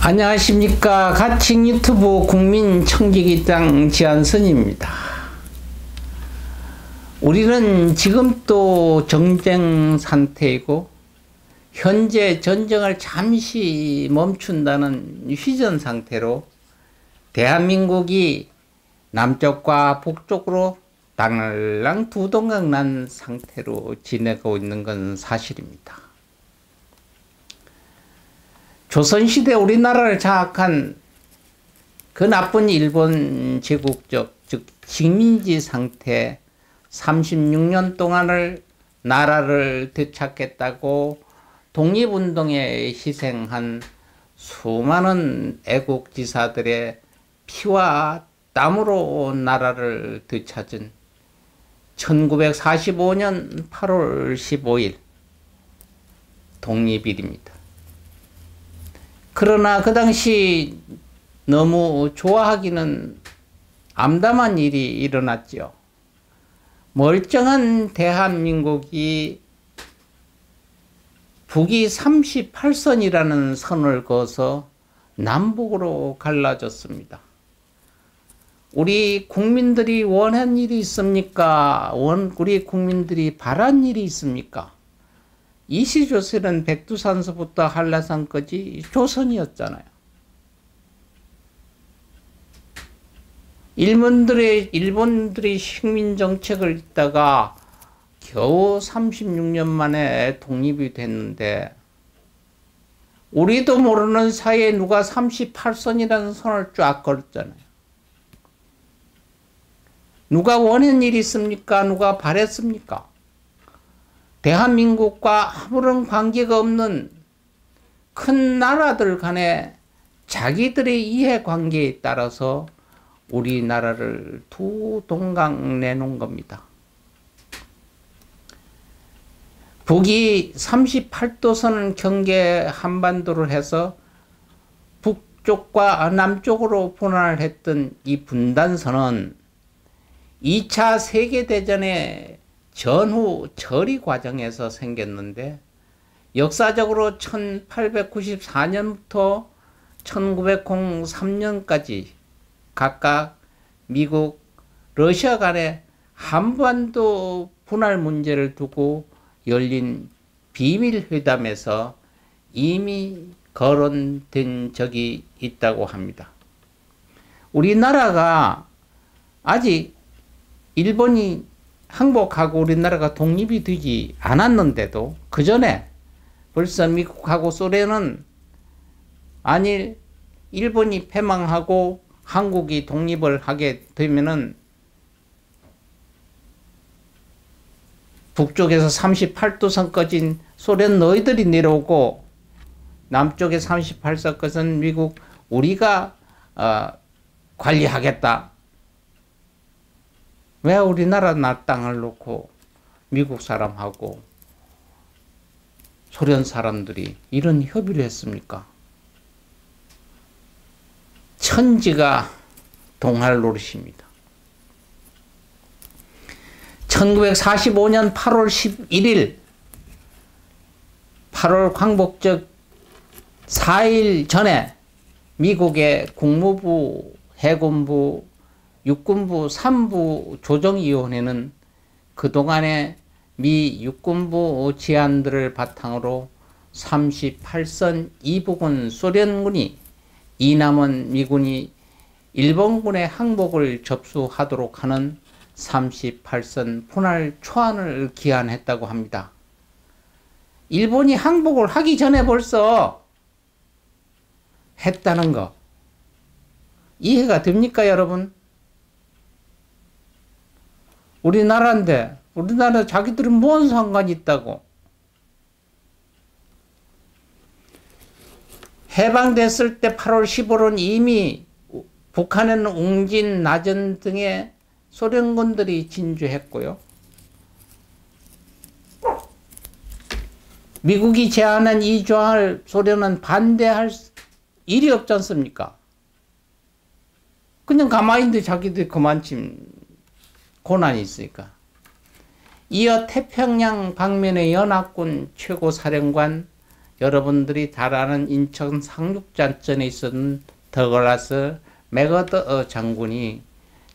안녕하십니까. 가칭 유튜브 국민청지기장 지한선입니다. 우리는 지금 또 정쟁 상태이고 현재 전쟁을 잠시 멈춘다는 휴전 상태로 대한민국이 남쪽과 북쪽으로 당을랑 두 동강 난 상태로 지내고 있는 건 사실입니다. 조선시대 우리나라를 장악한 그 나쁜 일본 제국적 즉 식민지 상태 36년 동안을 나라를 되찾겠다고 독립운동에 희생한 수많은 애국지사들의 피와 땀으로 나라를 되찾은 1945년 8월 15일 독립일입니다. 그러나 그 당시 너무 좋아하기는 암담한 일이 일어났죠. 멀쩡한 대한민국이 북위 38선이라는 선을 그어서 남북으로 갈라졌습니다. 우리 국민들이 원한 일이 있습니까? 우리 국민들이 바란 일이 있습니까? 이시조선은 백두산서부터 한라산까지 조선이었잖아요. 일본들이 식민정책을 있다가 겨우 36년 만에 독립이 됐는데 우리도 모르는 사이에 누가 38선이라는 선을 쫙 걸었잖아요. 누가 원한 일이 있습니까? 누가 바랬습니까? 대한민국과 아무런 관계가 없는 큰 나라들 간에 자기들의 이해관계에 따라서 우리나라를 두 동강 내놓은 겁니다. 북위 38도선 경계 한반도를 해서 북쪽과 남쪽으로 분할을 했던 이 분단선은 2차 세계대전의 전후 처리 과정에서 생겼는데 역사적으로 1894년부터 1903년까지 각각 미국, 러시아 간의 한반도 분할 문제를 두고 열린 비밀회담에서 이미 거론된 적이 있다고 합니다. 우리나라가 아직 일본이 항복하고 우리나라가 독립이 되지 않았는데도 그 전에 벌써 미국하고 소련은 만일 일본이 패망하고 한국이 독립을 하게 되면은 북쪽에서 38도선 꺼진 소련 너희들이 내려오고 남쪽에 38선 꺼진 미국 우리가 관리하겠다. 왜 우리나라 땅을 놓고 미국 사람하고 소련 사람들이 이런 협의를 했습니까? 천지가 동할 노릇입니다. 1945년 8월 11일 8월 광복절 4일 전에 미국의 국무부, 해군부, 육군부 3부 조정위원회는 그동안의 미 육군부 제안들을 바탕으로 38선 이북은 소련군이 이남은 미군이 일본군의 항복을 접수하도록 하는 38선 분할 초안을 기한했다고 합니다. 일본이 항복을 하기 전에 벌써 했다는 거 이해가 됩니까, 여러분? 우리나라인데 우리나라 자기들은 뭔 상관이 있다고. 해방됐을 때 8월 15일은 이미 북한에는 웅진, 나전 등의 소련군들이 진주했고요. 미국이 제안한 이 조항을 소련은 반대할 일이 없지 않습니까? 그냥 가만히 있는데 자기들이 그만침 고난이 있으니까. 이어 태평양 방면의 연합군 최고사령관 여러분들이 잘 아는 인천 상륙작전에 있었던 더글라스 맥어더 장군이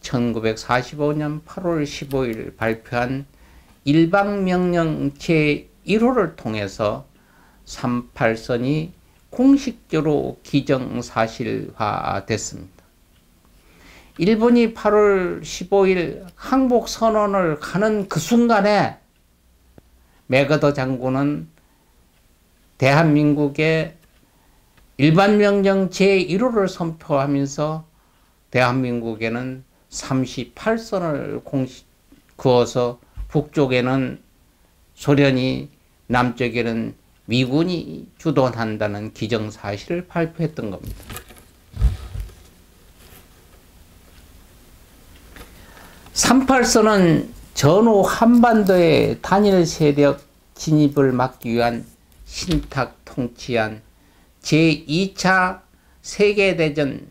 1945년 8월 15일 발표한 일방명령 제1호를 통해서 38선이 공식적으로 기정사실화됐습니다. 일본이 8월 15일 항복선언을 하는 그 순간에 맥어더 장군은 대한민국의 일반명령 제1호를 선포하면서 대한민국에는 38선을 그어서 북쪽에는 소련이, 남쪽에는 미군이 주도한다는 기정사실을 발표했던 겁니다. (38선은) 전후 한반도의 단일 세력 진입을 막기 위한 신탁 통치한 제2차 세계대전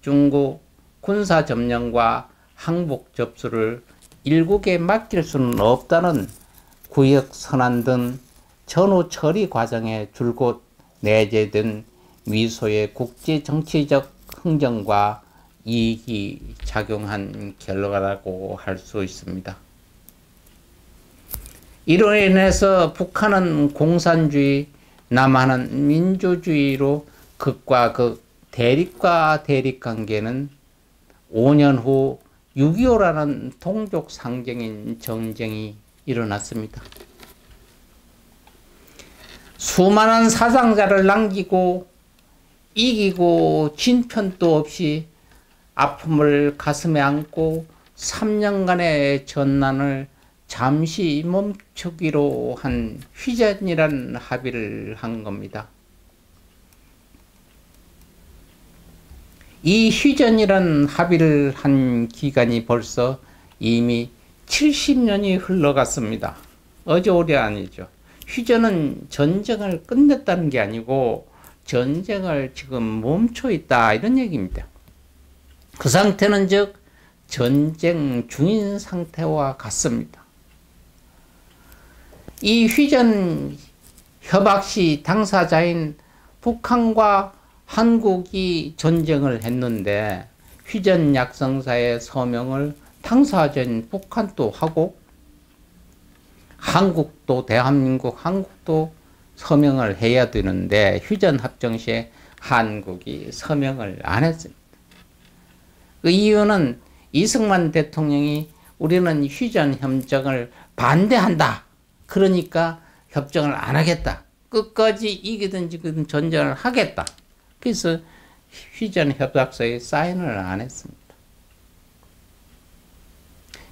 중국 군사점령과 항복 접수를 일국에 맡길 수는 없다는 구역선언 등 전후 처리 과정에 줄곧 내재된 미소의 국제정치적 흥정과 이익이 작용한 결과라고 할 수 있습니다. 이로 인해서 북한은 공산주의, 남한은 민주주의로 극과 극, 대립과 대립 관계는 5년 후 6.25라는 동족 상징인 전쟁이 일어났습니다. 수많은 사상자를 남기고 이기고 진 편도 없이 아픔을 가슴에 안고 3년간의 전난을 잠시 멈추기로 한 휴전이라는 합의를 한 겁니다. 이 휴전이라는 합의를 한 기간이 벌써 이미 70년이 흘러갔습니다. 어제오래 아니죠. 휴전은 전쟁을 끝냈다는 게 아니고 전쟁을 지금 멈춰 있다 이런 얘기입니다. 그 상태는 즉 전쟁 중인 상태와 같습니다. 이 휴전 협약 시 당사자인 북한과 한국이 전쟁을 했는데 휴전 약성사의 서명을 당사자인 북한도 하고 한국도 대한민국 한국도 서명을 해야 되는데 휴전 합정 시에 한국이 서명을 안 했습니다. 그 이유는 이승만 대통령이 우리는 휴전 협정을 반대한다. 그러니까 협정을 안 하겠다. 끝까지 이기든 지든 전쟁을 하겠다. 그래서 휴전 협약서에 사인을 안 했습니다.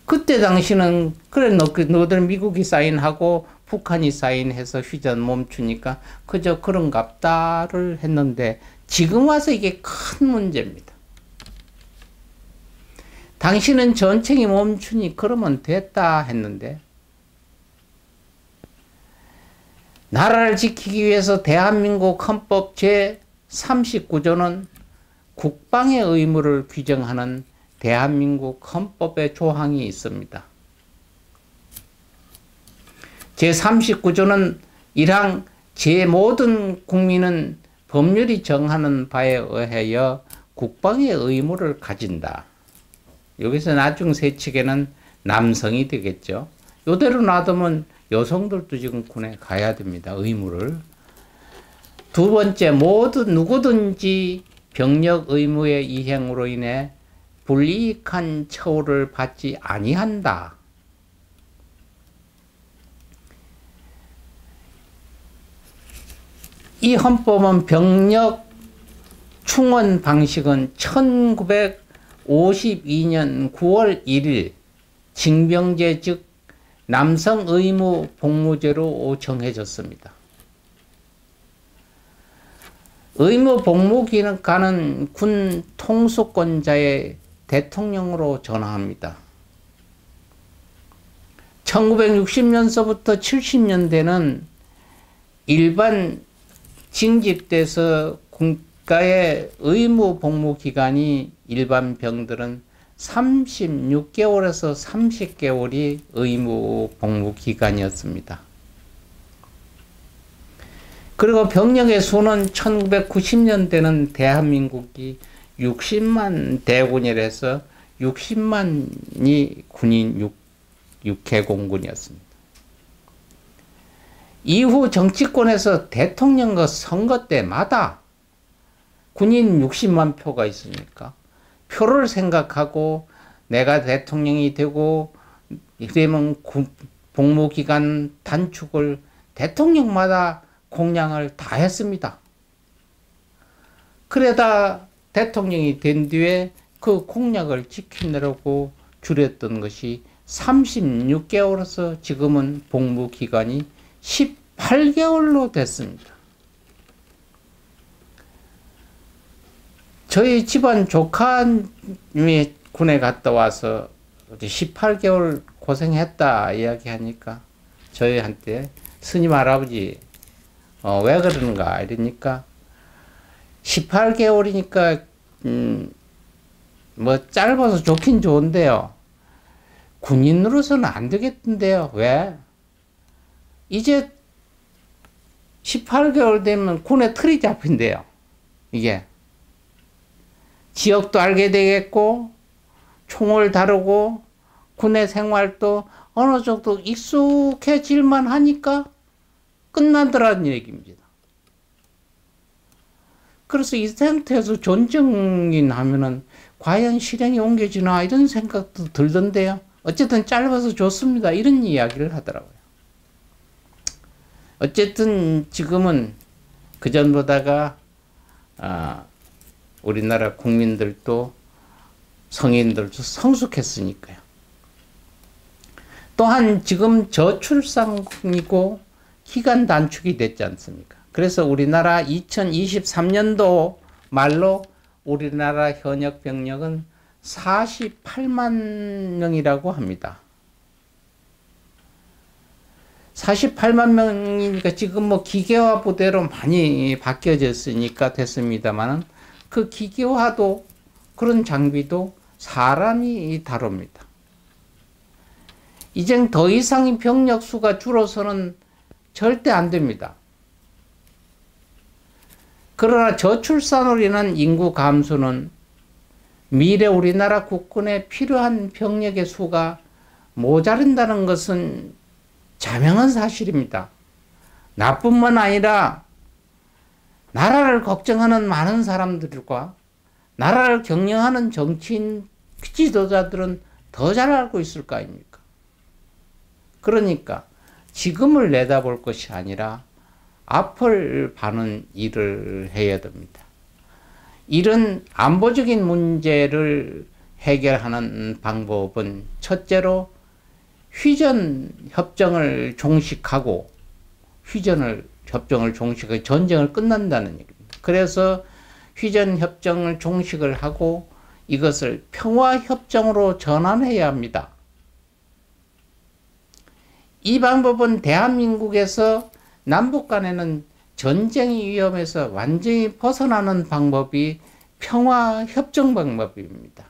그때 당시는 그래 너들 미국이 사인하고 북한이 사인해서 휴전 멈추니까 그저 그런갑다를 했는데 지금 와서 이게 큰 문제입니다. 당신은 전쟁이 멈추니 그러면 됐다 했는데 나라를 지키기 위해서 대한민국 헌법 제39조는 국방의 의무를 규정하는 대한민국 헌법의 조항이 있습니다. 제39조는 1항 제 모든 국민은 법률이 정하는 바에 의하여 국방의 의무를 가진다. 여기서 나중 세칙에는 남성이 되겠죠. 이대로 놔두면 여성들도 지금 군에 가야 됩니다. 의무를. 두 번째, 누구든지 병력 의무의 이행으로 인해 불이익한 처우를 받지 아니한다. 이 헌법은 병력 충원 방식은 1952년 9월 1일 징병제 즉 남성 의무 복무제로 정해졌습니다. 의무 복무 기간은 군 통수권자의 대통령으로 전화합니다. 1960년서부터 70년대는 일반 징집돼서 국가의 의무 복무 기간이 일반 병들은 36개월에서 30개월이 의무 복무 기간이었습니다. 그리고 병력의 수는 1990년대는 대한민국이 60만 대군이라서 60만이 군인 육해공군이었습니다. 이후 정치권에서 대통령과 선거 때마다 군인 60만 표가 있으니까 표를 생각하고 내가 대통령이 되고 이러면 복무기간 단축을 대통령마다 공약을 다 했습니다. 그러다 대통령이 된 뒤에 그 공약을 지키느라고 줄였던 것이 36개월에서 지금은 복무기간이 18개월로 됐습니다. 저희 집안 조카님이 군에 갔다 와서 18개월 고생했다 이야기하니까 저희한테 스님 할아버지 왜 그러는가 이러니까 18개월이니까 뭐 짧아서 좋긴 좋은데요. 군인으로서는 안 되겠던데요. 왜? 이제 18개월 되면 군에 틀이 잡힌대요. 이게 지역도 알게 되겠고 총을 다루고 군의 생활도 어느 정도 익숙해질만 하니까 끝난다는 얘기입니다. 그래서 이 상태에서 전쟁인 하면은 과연 실행이 옮겨지나 이런 생각도 들던데요. 어쨌든 짧아서 좋습니다. 이런 이야기를 하더라고요. 어쨌든 지금은 그전보다가 우리나라 국민들도 성인들도 성숙했으니까요. 또한 지금 저출산이고 기간 단축이 됐지 않습니까? 그래서 우리나라 2023년도 말로 우리나라 현역 병력은 48만 명이라고 합니다. 48만 명이니까 지금 뭐 기계화 부대로 많이 바뀌어졌으니까 됐습니다만은 그 기계화도 그런 장비도 사람이 다룹니다. 이젠 더 이상 병력 수가 줄어서는 절대 안 됩니다. 그러나 저출산으로 인한 인구 감소는 미래 우리나라 국군에 필요한 병력의 수가 모자른다는 것은 자명한 사실입니다. 나뿐만 아니라 나라를 걱정하는 많은 사람들과 나라를 경영하는 정치인 지도자들은 더 잘 알고 있을 거 아닙니까? 그러니까 지금을 내다볼 것이 아니라 앞을 봐는 일을 해야 됩니다. 이런 안보적인 문제를 해결하는 방법은 첫째로 휴전협정을 종식하고 전쟁을 끝난다는 얘기입니다. 그래서 휴전협정을 종식을 하고 이것을 평화협정으로 전환해야 합니다. 이 방법은 대한민국에서 남북 간에는 전쟁이 위험해서 완전히 벗어나는 방법이 평화협정 방법입니다.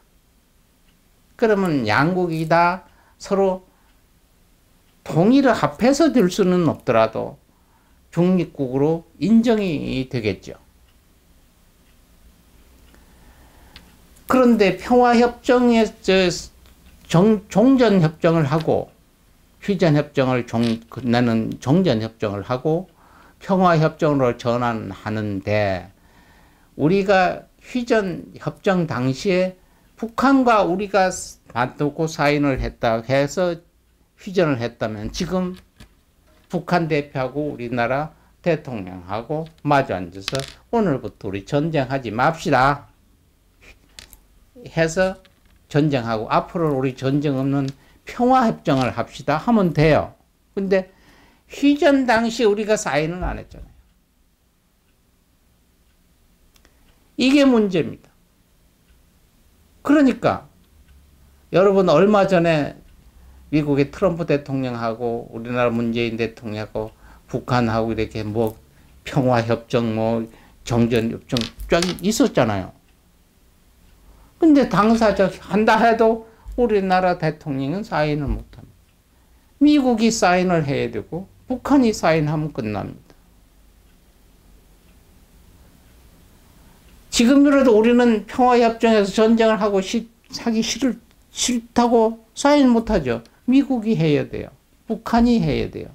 그러면 양국이 다 서로 통일을 합해서 될 수는 없더라도 중립국으로 인정이 되겠죠. 그런데 평화협정에 종전협정을 하고 휴전협정을 끝내는 종전협정을 하고 평화협정으로 전환하는데 우리가 휴전협정 당시에 북한과 우리가 맞고 사인을 했다 해서 휴전을 했다면 지금 북한 대표하고 우리나라 대통령하고 마주 앉아서 오늘부터 우리 전쟁하지 맙시다 해서 전쟁하고 앞으로 우리 전쟁 없는 평화협정을 합시다 하면 돼요. 근데 휴전 당시 우리가 사인을 안 했잖아요. 이게 문제입니다. 그러니까 여러분 얼마 전에 미국의 트럼프 대통령하고 우리나라 문재인 대통령하고 북한하고 이렇게 뭐 평화협정 뭐 정전협정 쫙 있었잖아요. 근데 당사자 한다 해도 우리나라 대통령은 사인을 못합니다. 미국이 사인을 해야 되고 북한이 사인하면 끝납니다. 지금이라도 우리는 평화협정에서 전쟁을 하고 하기 싫다고 사인 못하죠. 미국이 해야 돼요. 북한이 해야 돼요.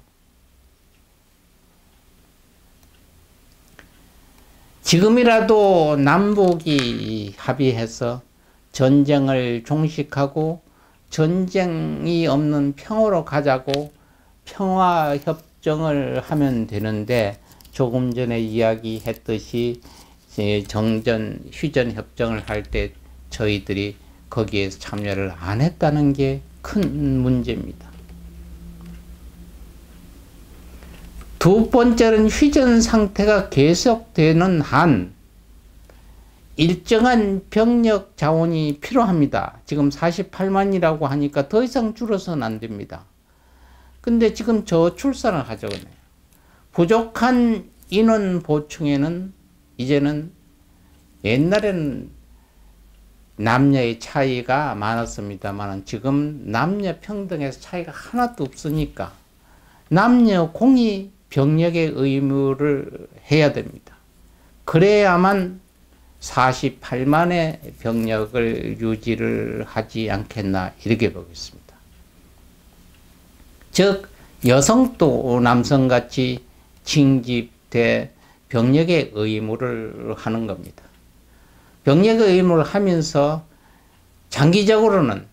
지금이라도 남북이 합의해서 전쟁을 종식하고 전쟁이 없는 평화로 가자고 평화협정을 하면 되는데, 조금 전에 이야기했듯이 정전 휴전협정을 할 때 저희들이 거기에서 참여를 안 했다는 게 큰 문제입니다. 두 번째는 휴전 상태가 계속되는 한 일정한 병력 자원이 필요합니다. 지금 48만이라고 하니까 더 이상 줄어서는 안 됩니다. 근데 지금 저출산을 하자고 해요. 부족한 인원 보충에는 이제는, 옛날에는 남녀의 차이가 많았습니다만 지금 남녀 평등에서 차이가 하나도 없으니까 남녀 공이 병력의 의무를 해야 됩니다. 그래야만 48만의 병력을 유지를 하지 않겠나, 이렇게 보겠습니다. 즉 여성도 남성같이 징집돼 병력의 의무를 하는 겁니다. 병력의 의무를 하면서 장기적으로는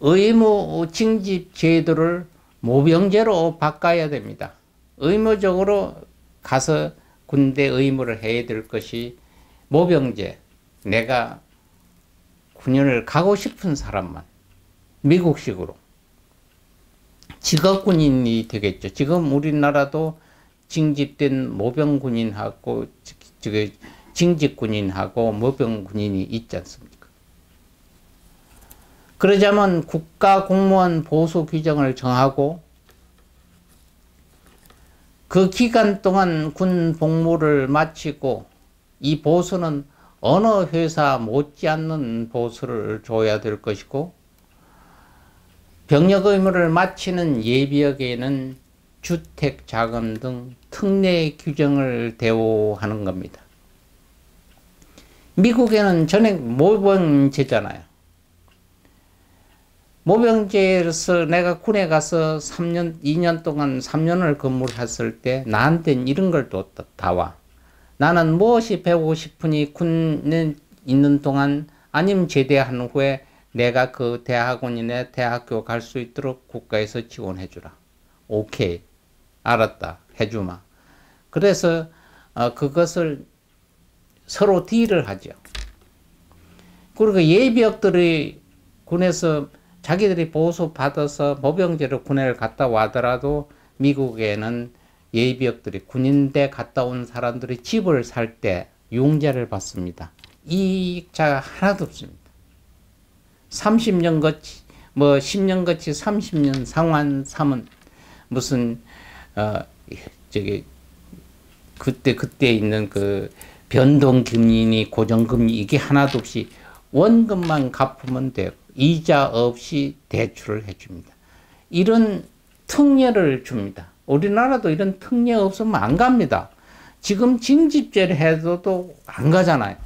의무 징집 제도를 모병제로 바꿔야 됩니다. 의무적으로 가서 군대 의무를 해야 될 것이 모병제, 내가 군인을 가고 싶은 사람만 미국식으로 직업군인이 되겠죠. 지금 우리나라도 징집된 모병군인하고 징집군인하고 모병군인이 있지 않습니까? 그러자면 국가공무원 보수 규정을 정하고 그 기간 동안 군 복무를 마치고, 이 보수는 어느 회사 못지않는 보수를 줘야 될 것이고, 병력 의무를 마치는 예비역에는 주택자금 등 특례 규정을 대우하는 겁니다. 미국에는 전액 모병제잖아요. 모병제에서 내가 군에 가서 2년 동안 3년을 근무를 했을 때 나한테는 이런 걸 또 다 와. 나는 무엇이 배우고 싶으니 군에 있는 동안, 아니면 제대한 후에 내가 그 대학원이나 대학교 갈 수 있도록 국가에서 지원해 주라. 오케이, 알았다, 해주마. 그래서 그것을 서로 딜을 하죠. 그리고 예비역들이 군에서 자기들이 보수 받아서 모병제로 군에를 갔다 와더라도 미국에는 예비역들이, 군인대 갔다 온 사람들이 집을 살 때 융자를 받습니다. 이익자가 하나도 없습니다. 30년 거치, 10년 거치 30년 상환 삼은 무슨 그때 있는 그 변동금리니 고정금리, 이게 하나도 없이 원금만 갚으면 돼요. 이자 없이 대출을 해줍니다. 이런 특례를 줍니다. 우리나라도 이런 특례 없으면 안 갑니다. 지금 징집제를 해도 안 가잖아요.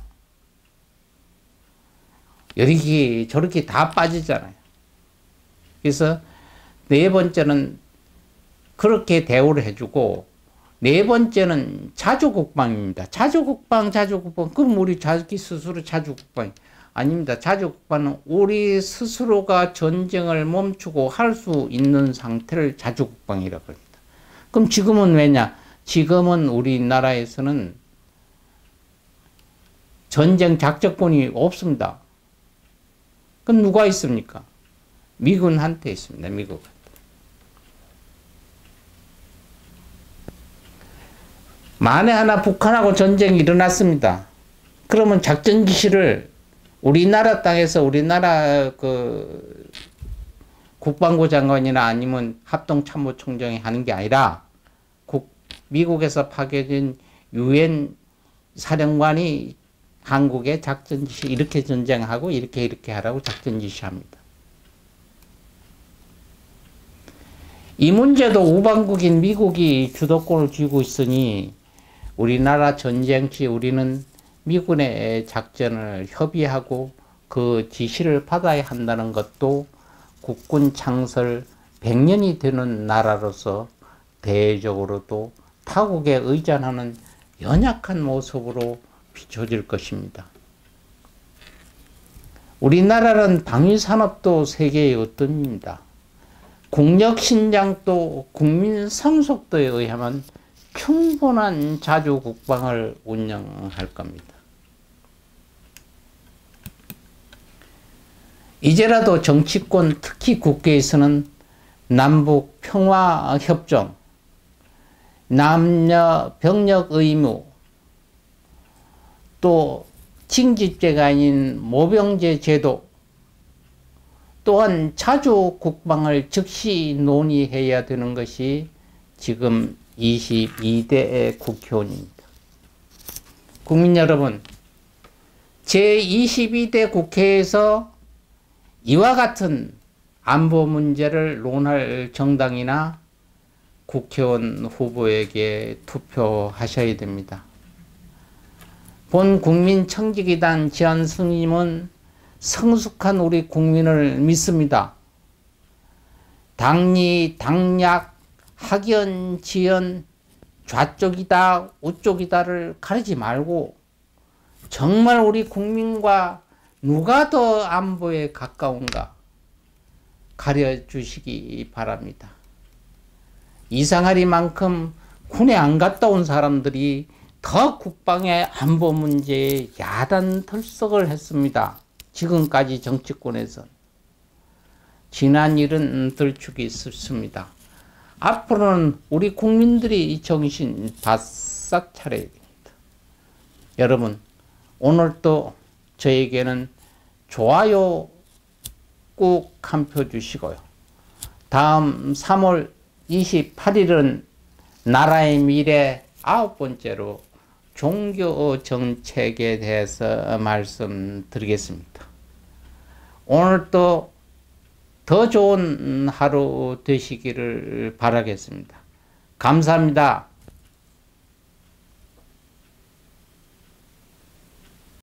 이렇게 저렇게 다 빠지잖아요. 그래서 네 번째는 그렇게 대우를 해주고, 네 번째는 자주국방입니다. 자주국방. 그럼 우리 자기 스스로 자주국방 아닙니다. 자주국방은 우리 스스로가 전쟁을 멈추고 할 수 있는 상태를 자주국방이라고 합니다. 그럼 지금은 왜냐? 지금은 우리나라에서는 전쟁 작전권이 없습니다. 그럼 누가 있습니까? 미군한테 있습니다. 미국. 만에 하나 북한하고 전쟁이 일어났습니다. 그러면 작전 지시를 우리나라 땅에서 우리나라 그 국방부 장관이나 아니면 합동참모총장이 하는 게 아니라 미국에서 파견된 유엔 사령관이 한국에 작전 지시, 이렇게 전쟁하고 이렇게 하라고 작전 지시합니다. 이 문제도 우방국인 미국이 주도권을 쥐고 있으니 우리나라 전쟁 시 우리는 미군의 작전을 협의하고 그 지시를 받아야 한다는 것도 국군 창설 100년이 되는 나라로서 대외적으로도 타국에 의존하는 연약한 모습으로 비춰질 것입니다. 우리나라는 방위산업도 세계의 으뜸입니다. 국력 신장도 국민 상속도에 의하면 충분한 자주 국방을 운영할 겁니다. 이제라도 정치권 특히 국회에서는 남북 평화협정, 남녀 병력 의무, 또 징집제가 아닌 모병제 제도, 또한 자주 국방을 즉시 논의해야 되는 것이 지금 22대 국회의원입니다. 국민 여러분, 제22대 국회에서 이와 같은 안보 문제를 논할 정당이나 국회의원 후보에게 투표하셔야 됩니다. 본 국민청지기단 지한스님은 성숙한 우리 국민을 믿습니다. 당리, 당략, 학연, 지연, 좌쪽이다, 우쪽이다를 가리지 말고 정말 우리 국민과 누가 더 안보에 가까운가 가려주시기 바랍니다. 이상하리만큼 군에 안 갔다 온 사람들이 더 국방의 안보 문제에 야단 털썩을 했습니다. 지금까지 정치권에선. 지난 일은 들추기 쉽습니다. 앞으로는 우리 국민들이 정신 바싹 차려야 됩니다. 여러분, 오늘도 저에게는 좋아요 꼭 한 표 주시고요. 다음 3월 28일은 나라의 미래 9번째로 종교 정책에 대해서 말씀드리겠습니다. 오늘도 더 좋은 하루 되시기를 바라겠습니다. 감사합니다.